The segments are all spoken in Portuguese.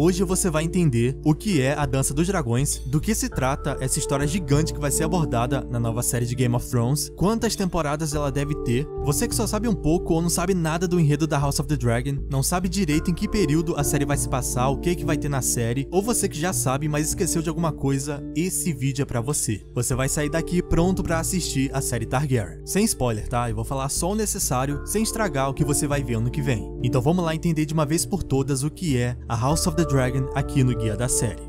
Hoje você vai entender o que é a Dança dos Dragões, do que se trata essa história gigante que vai ser abordada na nova série de Game of Thrones, quantas temporadas ela deve ter. Você que só sabe um pouco ou não sabe nada do enredo da House of the Dragon, não sabe direito em que período a série vai se passar, o que vai ter na série, ou você que já sabe, mas esqueceu de alguma coisa, esse vídeo é pra você. Você vai sair daqui pronto pra assistir a série Targaryen. Sem spoiler, tá? Eu vou falar só o necessário, sem estragar o que você vai ver ano que vem. Então vamos lá entender de uma vez por todas o que é a House of the Dragon aqui no Guia da Série.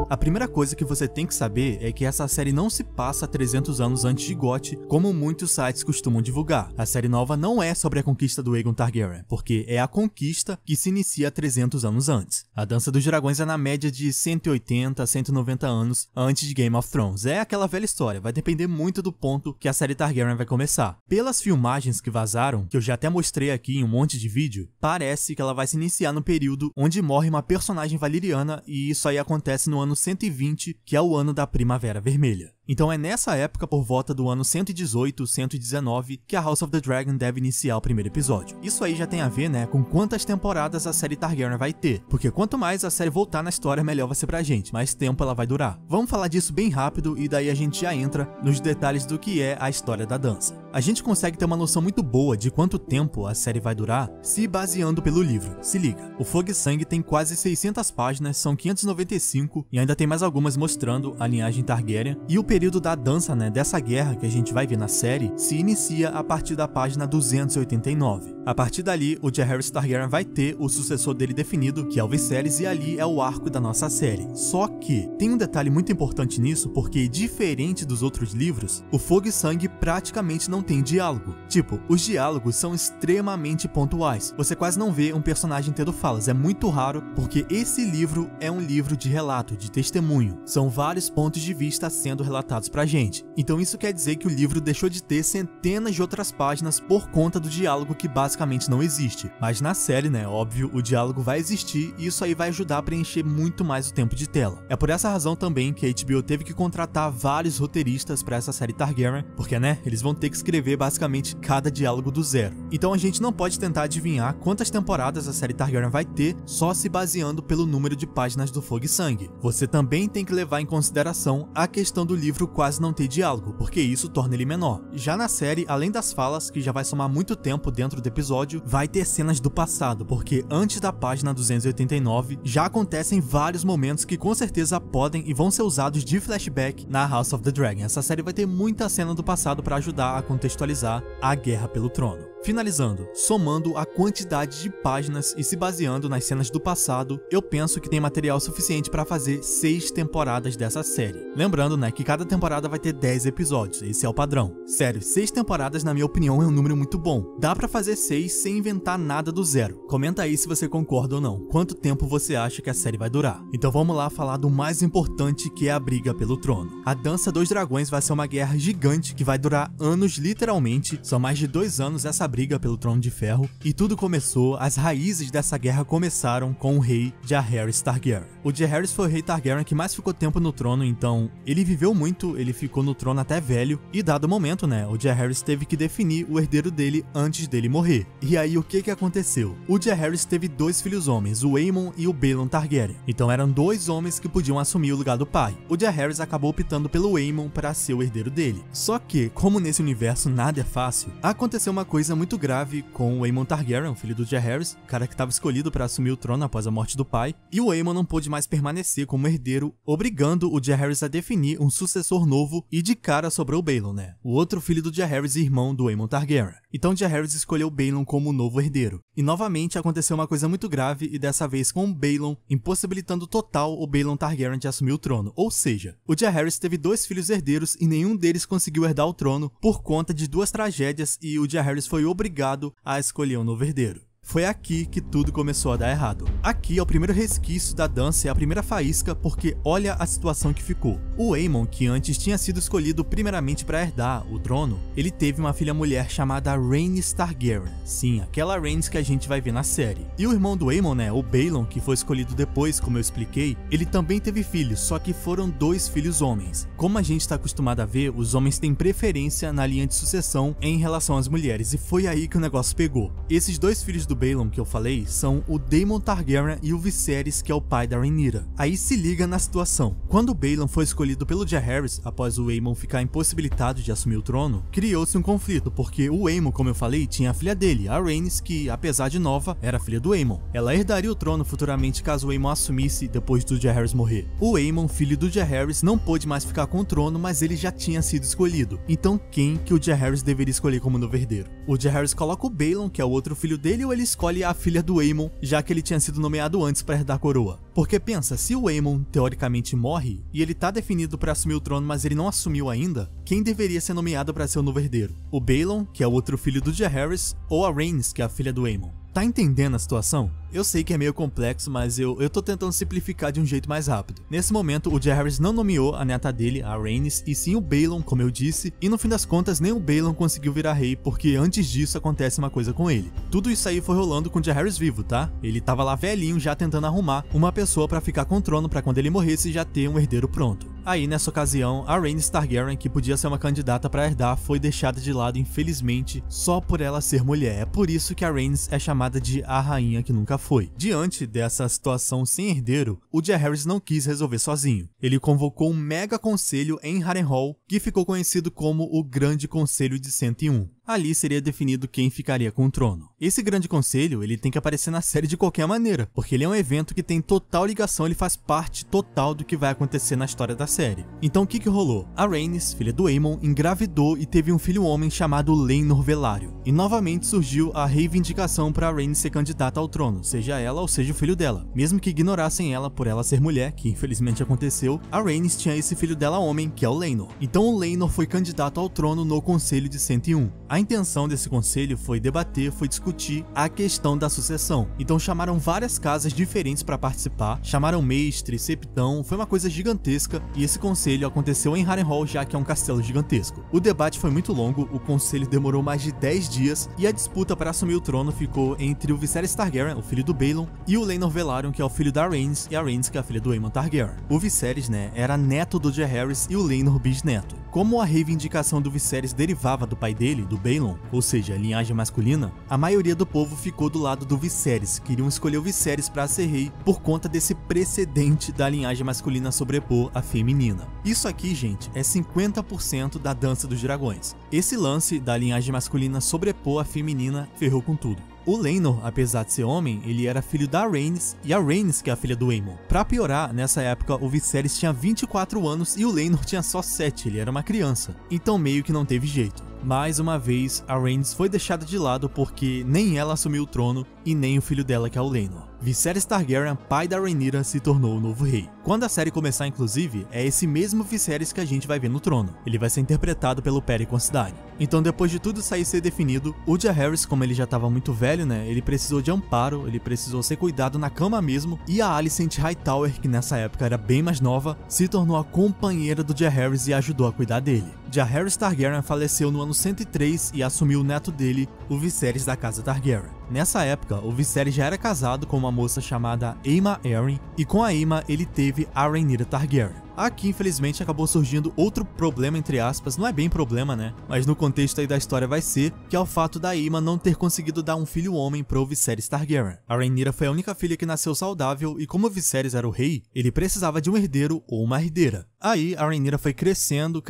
A primeira coisa que você tem que saber é que essa série não se passa 300 anos antes de GOT, como muitos sites costumam divulgar. A série nova não é sobre a conquista do Aegon Targaryen, porque é a conquista que se inicia 300 anos antes. A Dança dos Dragões é na média de 180 a 190 anos antes de Game of Thrones. É aquela velha história, vai depender muito do ponto que a série Targaryen vai começar. Pelas filmagens que vazaram, que eu já até mostrei aqui em um monte de vídeo, parece que ela vai se iniciar no período onde morre uma personagem valeriana, e isso aí acontece no ano 120, que é o ano da Primavera Vermelha. Então é nessa época, por volta do ano 118, 119, que a House of the Dragon deve iniciar o primeiro episódio. Isso aí já tem a ver, né, com quantas temporadas a série Targaryen vai ter, porque quanto mais a série voltar na história, melhor vai ser pra gente, mais tempo ela vai durar. Vamos falar disso bem rápido e daí a gente já entra nos detalhes do que é a história da dança. A gente consegue ter uma noção muito boa de quanto tempo a série vai durar se baseando pelo livro. Se liga, o Fogo e Sangue tem quase 600 páginas, são 595 e ainda tem mais algumas mostrando a linhagem Targaryen, e o período da dança, né, dessa guerra que a gente vai ver na série se inicia a partir da página 289. A partir dali, o Jaehaerys Targaryen vai ter o sucessor dele definido, que é o Viserys, e ali é o arco da nossa série. Só que tem um detalhe muito importante nisso, porque diferente dos outros livros, o Fogo e Sangue praticamente não tem diálogo. Tipo, os diálogos são extremamente pontuais. Você quase não vê um personagem tendo falas, é muito raro, porque esse livro é um livro de relato, de testemunho. São vários pontos de vista sendo relatados pra gente. Então isso quer dizer que o livro deixou de ter centenas de outras páginas por conta do diálogo que basicamente não existe. Mas na série, né, óbvio, o diálogo vai existir e isso aí vai ajudar a preencher muito mais o tempo de tela. É por essa razão também que a HBO teve que contratar vários roteiristas pra essa série Targaryen, porque, né, eles vão ter que escrever basicamente cada diálogo do zero. Então a gente não pode tentar adivinhar quantas temporadas a série Targaryen vai ter só se baseando pelo número de páginas do Fogo e Sangue. Você também tem que levar em consideração a questão do livro quase não ter diálogo, porque isso torna ele menor. Já na série, além das falas, que já vai somar muito tempo dentro do episódio, vai ter cenas do passado, porque antes da página 289 já acontecem vários momentos que com certeza podem e vão ser usados de flashback na House of the Dragon. Essa série vai ter muita cena do passado para ajudar a contextualizar a guerra pelo trono. Finalizando, somando a quantidade de páginas e se baseando nas cenas do passado, eu penso que tem material suficiente para fazer 6 temporadas dessa série. Lembrando, né, que cada temporada vai ter 10 episódios, esse é o padrão. Sério, 6 temporadas na minha opinião é um número muito bom. Dá pra fazer 6 sem inventar nada do zero. Comenta aí se você concorda ou não, quanto tempo você acha que a série vai durar. Então vamos lá falar do mais importante, que é a briga pelo trono. A Dança dos Dragões vai ser uma guerra gigante que vai durar anos literalmente, são mais de 2 anos essa briga pelo Trono de Ferro, e tudo começou, as raízes dessa guerra começaram com o rei Jaehaerys Targaryen. O Jaehaerys foi o rei Targaryen que mais ficou tempo no trono, então ele viveu muito, ele ficou no trono até velho, e dado momento, né, o Jaehaerys teve que definir o herdeiro dele antes dele morrer. E aí o que aconteceu? O Jaehaerys teve 2 filhos homens, o Aemon e o Baelon Targaryen. Então eram 2 homens que podiam assumir o lugar do pai. O Jaehaerys acabou optando pelo Aemon para ser o herdeiro dele. Só que, como nesse universo nada é fácil, aconteceu uma coisa muito grave com o Aemon Targaryen, o filho do Jaehaerys, o cara que estava escolhido para assumir o trono após a morte do pai, e o Aemon não pôde mais permanecer como herdeiro, obrigando o Jaehaerys a definir um sucessor novo, e de cara sobrou o Baelon, né, o outro filho do Jaehaerys e irmão do Aemon Targaryen. Então Jaehaerys escolheu Baelon como o novo herdeiro. E novamente aconteceu uma coisa muito grave, e dessa vez com o Baelon, impossibilitando total o Baelon Targaryen de assumir o trono. Ou seja, o Jaehaerys teve 2 filhos herdeiros e nenhum deles conseguiu herdar o trono por conta de 2 tragédias, e o Jaehaerys foi obrigado a escolher um novo herdeiro. Foi aqui que tudo começou a dar errado. Aqui é o primeiro resquício da dança e a primeira faísca, porque olha a situação que ficou. O Aemon, que antes tinha sido escolhido primeiramente para herdar o trono, ele teve uma filha mulher chamada Rhaenys Targaryen. Sim, aquela Rhaenys que a gente vai ver na série. E o irmão do Aemon, o Balon, que foi escolhido depois, como eu expliquei, ele também teve filhos, só que foram 2 filhos homens. Como a gente está acostumado a ver, os homens têm preferência na linha de sucessão em relação às mulheres, e foi aí que o negócio pegou. Esses 2 filhos do Balon que eu falei são o Daemon Targaryen e o Viserys, que é o pai da Rhaenyra. Aí se liga na situação. Quando o Balon foi escolhido pelo Jaehaerys, após o Aemon ficar impossibilitado de assumir o trono, criou-se um conflito, porque o Aemon, como eu falei, tinha a filha dele, a Rhaenys, que apesar de nova, era filha do Aemon. Ela herdaria o trono futuramente caso o Aemon assumisse depois do Jaehaerys morrer. O Aemon, filho do Jaehaerys, não pôde mais ficar com o trono, mas ele já tinha sido escolhido. Então quem que o Jaehaerys deveria escolher como novo herdeiro? O Jaehaerys coloca o Balon, que é o outro filho dele, ou ele escolhe a filha do Aemon, já que ele tinha sido nomeado antes para herdar a coroa? Porque pensa, se o Aemon teoricamente morre, e ele tá definido para assumir o trono, mas ele não assumiu ainda, quem deveria ser nomeado para ser o novo herdeiro? O Balon, que é o outro filho do Jaehaerys, ou a Rhaenys, que é a filha do Aemon? Tá entendendo a situação? Eu sei que é meio complexo, mas eu tô tentando simplificar de um jeito mais rápido. Nesse momento, o Jaehaerys não nomeou a neta dele, a Rhaenys, e sim o Balon, como eu disse, e no fim das contas nem o Balon conseguiu virar rei, porque antes disso acontece uma coisa com ele. Tudo isso aí foi rolando com o Jaehaerys vivo, tá? Ele tava lá velhinho já tentando arrumar uma pessoa pra ficar com o trono pra quando ele morresse já ter um herdeiro pronto. Aí nessa ocasião, a Rhaenys Targaryen, que podia ser uma candidata pra herdar, foi deixada de lado infelizmente, só por ela ser mulher. É por isso que a Rhaenys é chamada de a rainha que nunca foi. Diante dessa situação sem herdeiro, o Jaehaerys não quis resolver sozinho. Ele convocou um mega conselho em Harrenhal, que ficou conhecido como o Grande Conselho de 101. Ali seria definido quem ficaria com o trono. Esse grande conselho, ele tem que aparecer na série de qualquer maneira, porque ele é um evento que tem total ligação, ele faz parte total do que vai acontecer na história da série. Então o que rolou? A Rhaenys, filha do Aemon, engravidou e teve um filho homem chamado Laenor Velaryon. E novamente surgiu a reivindicação para a Rhaenys ser candidata ao trono, seja ela ou seja o filho dela. Mesmo que ignorassem ela por ela ser mulher, que infelizmente aconteceu, a Rhaenys tinha esse filho dela homem, que é o Laenor. Então o Laenor foi candidato ao trono no Conselho de 101. A intenção desse conselho foi debater, foi discutir a questão da sucessão. Então chamaram várias casas diferentes para participar, chamaram mestre, septão, foi uma coisa gigantesca e esse conselho aconteceu em Harrenhal, já que é um castelo gigantesco. O debate foi muito longo, o conselho demorou mais de 10 dias e a disputa para assumir o trono ficou entre o Viserys Targaryen, o filho do Balon, e o Laenor Velaryon, que é o filho da Rhaenys, e a Rhaenys, que é a filha do Aemon Targaryen. O Viserys, era neto do Jaehaerys e o Laenor bisneto. Como a reivindicação do Viserys derivava do pai dele, do Balon, ou seja, a linhagem masculina, a maioria do povo ficou do lado do Viserys, queriam escolher o Viserys para ser rei por conta desse precedente da linhagem masculina sobrepor a feminina. Isso aqui, gente, é 50% da Dança dos Dragões. Esse lance da linhagem masculina sobrepor a feminina ferrou com tudo. O Laenor, apesar de ser homem, ele era filho da Rhaenys, e a Rhaenys que é a filha do Aemon. Pra piorar, nessa época o Viserys tinha 24 anos e o Laenor tinha só 7, ele era uma criança. Então meio que não teve jeito. Mais uma vez, a Rhaenys foi deixada de lado porque nem ela assumiu o trono e nem o filho dela, que é o Laenor. Viserys Targaryen, pai da Rhaenyra, se tornou o novo rei. Quando a série começar, inclusive, é esse mesmo Viserys que a gente vai ver no trono. Ele vai ser interpretado pelo Perry Considine. Então, depois de tudo isso aí ser definido, o Jaehaerys, como ele já estava muito velho, ele precisou de amparo, ele precisou ser cuidado na cama mesmo, e a Alicent Hightower, que nessa época era bem mais nova, se tornou a companheira do Jaehaerys e ajudou a cuidar dele. Jaehaerys Targaryen faleceu no ano 103 e assumiu o neto dele, o Viserys da casa Targaryen. Nessa época, o Viserys já era casado com uma moça chamada Aemma Arryn, e com a Aemma ele teve a Rhaenyra Targaryen. Aqui, infelizmente, acabou surgindo outro problema, entre aspas, não é bem problema, mas no contexto aí da história vai ser, que é o fato da Aemma não ter conseguido dar um filho homem pro Viserys Targaryen. A Rhaenyra foi a única filha que nasceu saudável, e como o Viserys era o rei, ele precisava de um herdeiro ou uma herdeira. Aí, a Rhaenyra foi crescendo,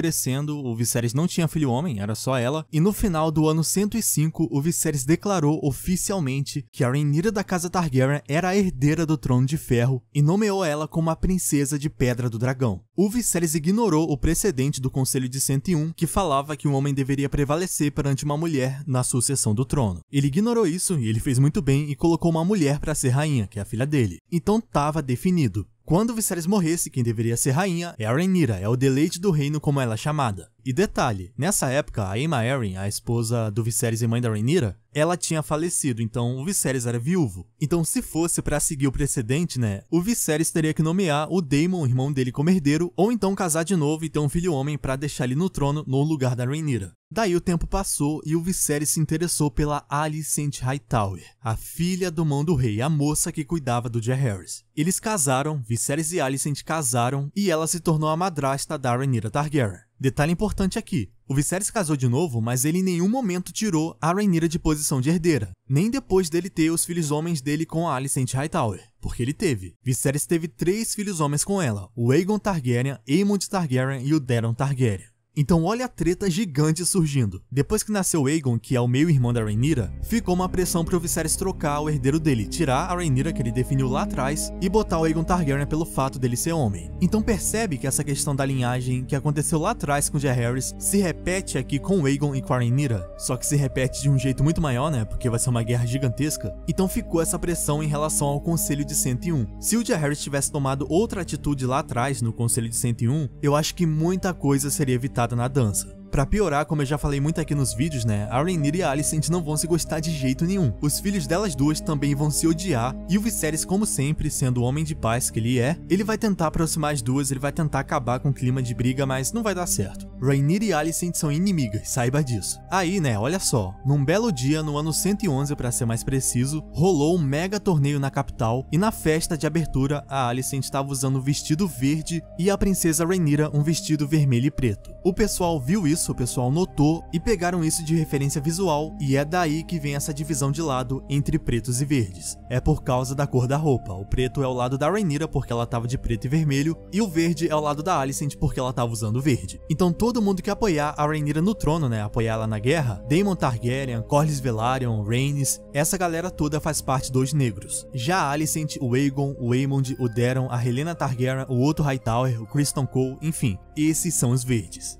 o Viserys não tinha filho homem, era só ela, e no final do ano 105, o Viserys declarou oficialmente que a Rhaenyra da casa Targaryen era a herdeira do Trono de Ferro, e nomeou ela como a Princesa de Pedra do Dragão. O Viserys ignorou o precedente do Conselho de 101, que falava que um homem deveria prevalecer perante uma mulher na sucessão do trono. Ele ignorou isso, e ele fez muito bem, e colocou uma mulher para ser rainha, que é a filha dele. Então tava definido. Quando Viserys morresse, quem deveria ser rainha é a Rhaenyra, é o deleite do reino como ela é chamada. E detalhe, nessa época, a Aemma Arryn, a esposa do Viserys e mãe da Rhaenyra, ela tinha falecido, então o Viserys era viúvo. Então se fosse pra seguir o precedente, né, o Viserys teria que nomear o Daemon, o irmão dele, como herdeiro, ou então casar de novo e ter um filho homem pra deixar ele no trono no lugar da Rhaenyra. Daí o tempo passou e o Viserys se interessou pela Alicent Hightower, a filha do mão do rei, a moça que cuidava do Jaehaerys. Eles casaram, Viserys e Alicent casaram, e ela se tornou a madrasta da Rhaenyra Targaryen. Detalhe importante aqui, o Viserys casou de novo, mas ele em nenhum momento tirou a Rhaenyra de posição de herdeira, nem depois dele ter os filhos homens dele com a Alicent Hightower, porque ele teve. Viserys teve 3 filhos homens com ela, o Aegon Targaryen, Aemond Targaryen e o Daeron Targaryen. Então olha a treta gigante surgindo. Depois que nasceu Aegon, que é o meio-irmão da Rhaenyra, ficou uma pressão para o Viserys trocar o herdeiro dele, tirar a Rhaenyra que ele definiu lá atrás e botar o Aegon Targaryen pelo fato dele ser homem. Então percebe que essa questão da linhagem que aconteceu lá atrás com Jaehaerys se repete aqui com o Aegon e com a Rhaenyra, só que se repete de um jeito muito maior, né, porque vai ser uma guerra gigantesca. Então ficou essa pressão em relação ao Conselho de 101. Se o Jaehaerys tivesse tomado outra atitude lá atrás no Conselho de 101, eu acho que muita coisa seria evitada na dança. Pra piorar, como eu já falei muito aqui nos vídeos, né, a Rhaenyra e a Alicent não vão se gostar de jeito nenhum. Os filhos delas duas também vão se odiar, e o Viserys, como sempre, sendo o homem de paz que ele é, ele vai tentar aproximar as duas, ele vai tentar acabar com o clima de briga, mas não vai dar certo. Rhaenyra e Alicent são inimigas, saiba disso. Aí, né, olha só, num belo dia, no ano 111 pra ser mais preciso, rolou um mega torneio na capital, e na festa de abertura, a Alicent estava usando um vestido verde e a princesa Rhaenyra um vestido vermelho e preto. O pessoal viu isso, o pessoal notou e pegaram isso de referência visual, e é daí que vem essa divisão de lado entre pretos e verdes. É por causa da cor da roupa. O preto é o lado da Rhaenyra porque ela tava de preto e vermelho, e o verde é o lado da Alicent porque ela tava usando verde. Então todo mundo que apoiar a Rhaenyra no trono, né, apoiar ela na guerra, Daemon Targaryen, Corlys Velaryon, Rhaenys, essa galera toda faz parte dos negros. Já a Alicent, o Aegon, o Aemond, o Daeron, a Rhaelyna Targaryen, o Otto Hightower, o Criston Cole, enfim, esses são os verdes.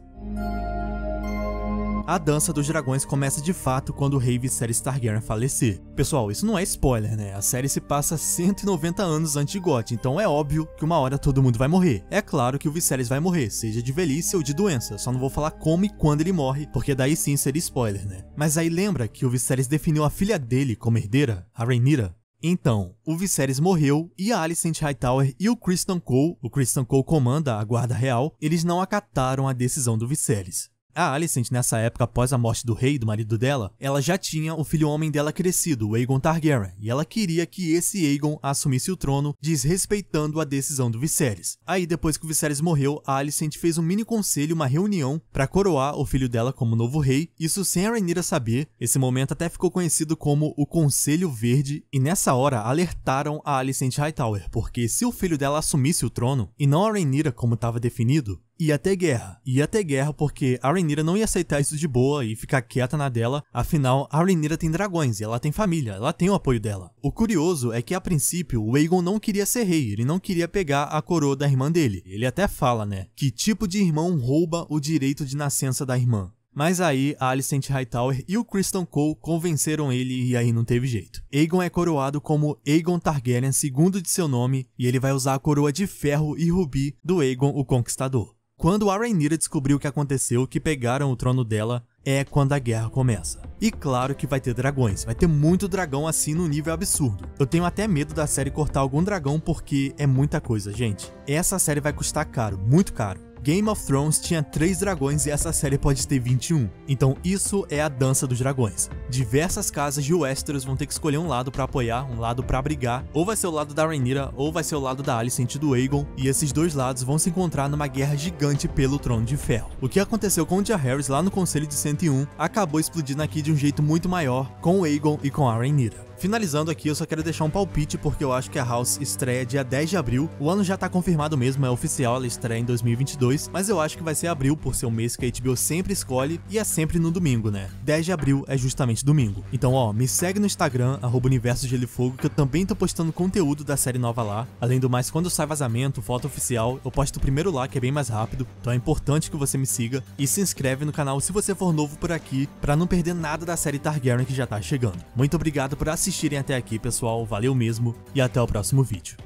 A Dança dos Dragões começa de fato quando o rei Viserys Targaryen falecer. Pessoal, isso não é spoiler, né? A série se passa 190 anos antes de GOT, então é óbvio que uma hora todo mundo vai morrer. É claro que o Viserys vai morrer, seja de velhice ou de doença, só não vou falar como e quando ele morre, porque daí sim seria spoiler, né? Mas aí lembra que o Viserys definiu a filha dele como herdeira, a Rhaenyra? Então, o Viserys morreu e a Alicent Hightower e o Criston Cole comanda a guarda real, eles não acataram a decisão do Viserys. A Alicent, nessa época, após a morte do rei, do marido dela, ela já tinha o filho homem dela crescido, o Aegon Targaryen, e ela queria que esse Aegon assumisse o trono, desrespeitando a decisão do Viserys. Aí, depois que o Viserys morreu, a Alicent fez um mini conselho, uma reunião, para coroar o filho dela como novo rei, isso sem a Rhaenyra saber. Esse momento até ficou conhecido como o Conselho Verde, e nessa hora alertaram a Alicent Hightower, porque se o filho dela assumisse o trono, e não a Rhaenyra como estava definido, ia ter guerra porque a Rhaenyra não ia aceitar isso de boa e ficar quieta na dela, afinal a Rhaenyra tem dragões e ela tem família, ela tem o apoio dela. O curioso é que a princípio o Aegon não queria ser rei, ele não queria pegar a coroa da irmã dele, ele até fala, né, que tipo de irmão rouba o direito de nascença da irmã. Mas aí a Alicent Hightower e o Criston Cole convenceram ele e aí não teve jeito. Aegon é coroado como Aegon Targaryen, segundo de seu nome, e ele vai usar a coroa de ferro e rubi do Aegon o Conquistador. Quando a Rhaenyra descobriu o que aconteceu, que pegaram o trono dela, é quando a guerra começa. E claro que vai ter dragões, vai ter muito dragão assim no nível absurdo. Eu tenho até medo da série cortar algum dragão porque é muita coisa, gente. Essa série vai custar caro, muito caro. Game of Thrones tinha 3 dragões e essa série pode ter 21. Então isso é a Dança dos Dragões. Diversas casas de Westeros vão ter que escolher um lado pra apoiar, um lado pra brigar. Ou vai ser o lado da Rhaenyra, ou vai ser o lado da Alicent e do Aegon. E esses dois lados vão se encontrar numa guerra gigante pelo Trono de Ferro. O que aconteceu com o Jaehaerys lá no Conselho de 101 acabou explodindo aqui de um jeito muito maior com o Aegon e com a Rhaenyra. Finalizando aqui, eu só quero deixar um palpite porque eu acho que a House estreia dia 10 de abril. O ano já tá confirmado mesmo, é oficial, ela estreia em 2022, mas eu acho que vai ser abril por ser o mês que a HBO sempre escolhe e é sempre no domingo, né? 10 de abril é justamente domingo. Então, ó, me segue no Instagram, @Universo Gelo e Fogo, que eu também tô postando conteúdo da série nova lá. Além do mais, quando sai vazamento, foto oficial, eu posto primeiro lá, que é bem mais rápido, então é importante que você me siga e se inscreve no canal se você for novo por aqui, pra não perder nada da série Targaryen que já tá chegando. Muito obrigado por assistirem até aqui, pessoal, valeu mesmo e até o próximo vídeo.